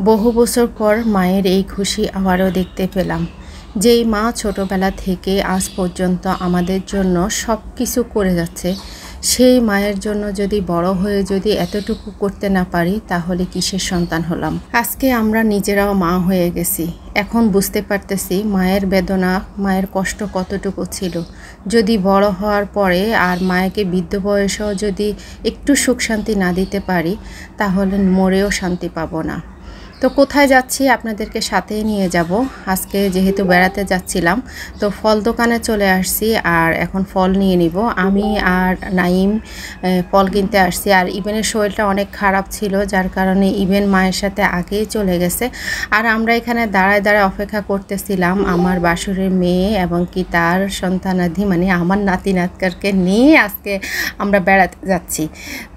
বহু বছর পর মায়ের এই খুশি আবারও দেখতে পেলাম। যেই মা ছোটবেলা থেকে আজ পর্যন্ত আমাদের জন্য সব কিছু করে যাচ্ছে, সেই মায়ের জন্য যদি বড় হয়ে যদি এতটুকু করতে না পারি, তাহলে কিসের সন্তান হলাম। আজকে আমরা নিজেরাও মা হয়ে গেছি। এখন বুঝতে পারতেছি মায়ের বেদনা, মায়ের কষ্ট কতটুকু ছিল। যদি বড় হওয়ার পরে আর মায়েকে বৃদ্ধ বয়সেও যদি একটু সুখ শান্তি না দিতে পারি, তাহলে মরেও শান্তি পাবো না। তো কোথায় যাচ্ছি আপনাদেরকে সাথেই নিয়ে যাব। আজকে যেহেতু বেড়াতে যাচ্ছিলাম, তো ফল দোকানে চলে আসছি আর এখন ফল নিয়ে নিব। আমি আর নাইম ফল কিনতে আসছি। আর ইভেনের শরীরটা অনেক খারাপ ছিল, যার কারণে ইভেন মায়ের সাথে আগেই চলে গেছে। আর আমরা এখানে দাঁড়ায় দাঁড়ায় অপেক্ষা করতেছিলাম আমার বাসুরের মেয়ে এবং কি তার সন্তানাদি, মানে আমার নাতি নাতকারকে নিয়ে আজকে আমরা বেড়াতে যাচ্ছি।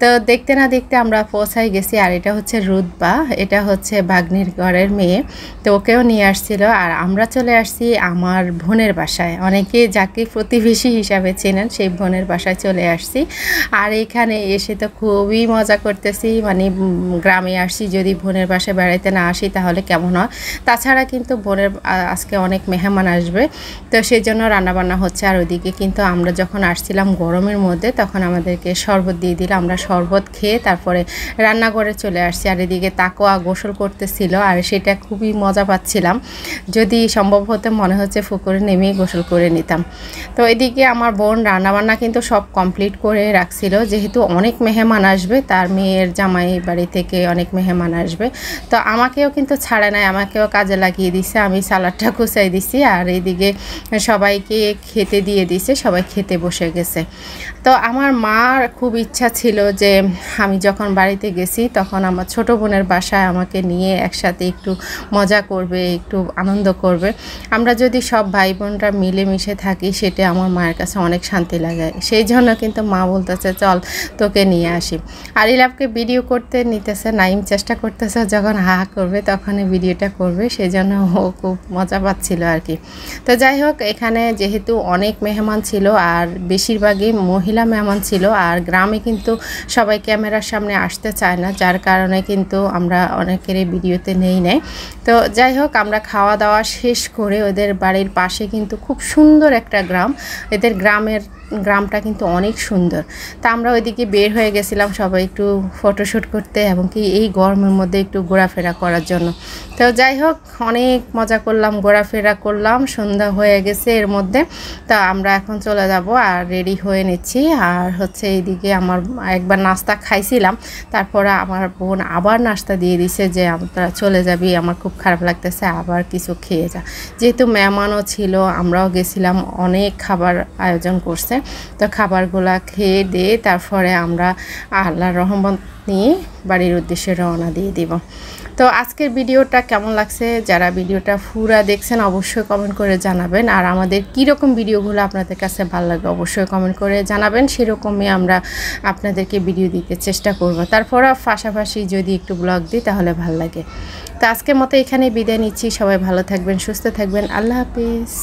তো দেখতে না দেখতে আমরা পৌঁছাই গেছি। আর এটা হচ্ছে রুদবা, এটা হচ্ছে ভাগ্নির ঘরের মেয়ে। তো ওকেও নিয়ে আসছিল। আর আমরা চলে আসছি আমার বোনের বাসায়, অনেকে যাকে প্রতিবেশী হিসাবে চেনেন সেই বোনের বাসায় চলে আসছি। আর এখানে এসে তো খুবই মজা করতেছি, মানে গ্রামে আসছি, যদি বোনের বাসায় বেড়াইতে না আসি তাহলে কেমন হয়। তাছাড়া কিন্তু বোনের আজকে অনেক মেহমান আসবে, তো সেই জন্য রান্নাবান্না হচ্ছে। আর ওইদিকে কিন্তু আমরা যখন আসছিলাম গরমের মধ্যে, তখন আমাদেরকে শরবত দিয়ে দিল। আমরা শরবত খেয়ে তারপরে রান্নাঘরে চলে আসছি। আর এদিকে তাকোয়া গোসল করতেছিল, আর সেটা খুবই মজা পাচ্ছিলাম। যদি সম্ভব হতো মনে হচ্ছে পুকুরে নেমেই গোসল করে নিতাম। তো এদিকে আমার বোন রান্নাবান্না কিন্তু সব কমপ্লিট করে রাখছিল, যেহেতু অনেক মেহমান আসবে, তার মেয়ের জামাই বাড়ি থেকে অনেক মেহমান আসবে। তো আমাকেও কিন্তু ছাড়ে নাই, আমাকেও কাজে লাগিয়ে দিছে। আমি সালাডটা কুচাই দিছি আর এইদিকে সবাইকে খেতে দিয়ে দিছে, সবাই খেতে বসে গেছে। তো আমার মার খুব ইচ্ছা ছিল যে আমি যখন বাড়িতে গেছি তখন আমার ছোট বোনের বাসায় আমাকে নিয়ে একসাথে একটু মজা করবে, একটু আনন্দ করবে। আমরা যদি সব ভাই বোনরা মিলেমিশে থাকি, সেটা আমার মায়ের কাছে অনেক শান্তি লাগে। সেই জন্য কিন্তু মা বলতেছে চল তোকে নিয়ে আসি। আর ইলাপকে ভিডিও করতে নিতেছে, নাইম চেষ্টা করতেছে যখন হা করবে তখনই ভিডিওটা করবে, সেই জন্য ও খুব মজা পাচ্ছিল আর কি। তো যাই হোক, এখানে যেহেতু অনেক মেহমান ছিল আর বেশিরভাগই মহিলা মেহমান ছিল, আর গ্রামে কিন্তু সবাই ক্যামেরার সামনে আসতে চায় না, যার কারণে কিন্তু আমরা অনেকেরই ভিডিওতে নেই। তো যাই হোক, আমরা খাওয়া দাওয়া শেষ করে ওদের বাড়ির পাশে কিন্তু খুব সুন্দর একটা গ্রাম, এদের গ্রামটা কিন্তু অনেক সুন্দর। তা আমরা ওইদিকে বের হয়ে গেছিলাম সবাই একটু ফটোশ্যুট করতে এবং কি এই গরমের মধ্যে একটু ঘোরাফেরা করার জন্য। তো যাই হোক, অনেক মজা করলাম, ঘোরাফেরা করলাম, সন্ধ্যা হয়ে গেছে এর মধ্যে। তা আমরা এখন চলে যাব আর রেডি হয়ে নিচ্ছি। আর হচ্ছে এইদিকে আমার একবার নাস্তা খাইছিলাম, তারপরে আমার বোন আবার নাস্তা দিয়ে দিছে যে আমরা চলে যাবি, আমার খুব খারাপ লাগতেছে, আবার কিছু খেয়ে যা। যেহেতু মেহমানও ছিল, আমরাও গেছিলাম, অনেক খাবার আয়োজন করছে। তো খাবারগুলা খেয়ে দিয়ে তারপরে আমরা আল্লাহর রহমত নিয়ে বাড়ির উদ্দেশ্যে রওনা দিয়ে দিব। তো আজকের ভিডিওটা কেমন লাগছে, যারা ভিডিওটা পুরা দেখছেন অবশ্যই কমেন্ট করে জানাবেন। আর আমাদের কীরকম ভিডিওগুলো আপনাদের কাছে ভালো লাগে অবশ্যই কমেন্ট করে জানাবেন, সেরকমই আমরা আপনাদেরকে ভিডিও দিতে চেষ্টা করব। তারপরে পাশাপাশি যদি একটু ব্লগ দিই তাহলে ভালো লাগে। তো আজকের মতো এখানে বিদায় নিচ্ছি। সবাই ভালো থাকবেন, সুস্থ থাকবেন, আল্লাহ হাফিজ।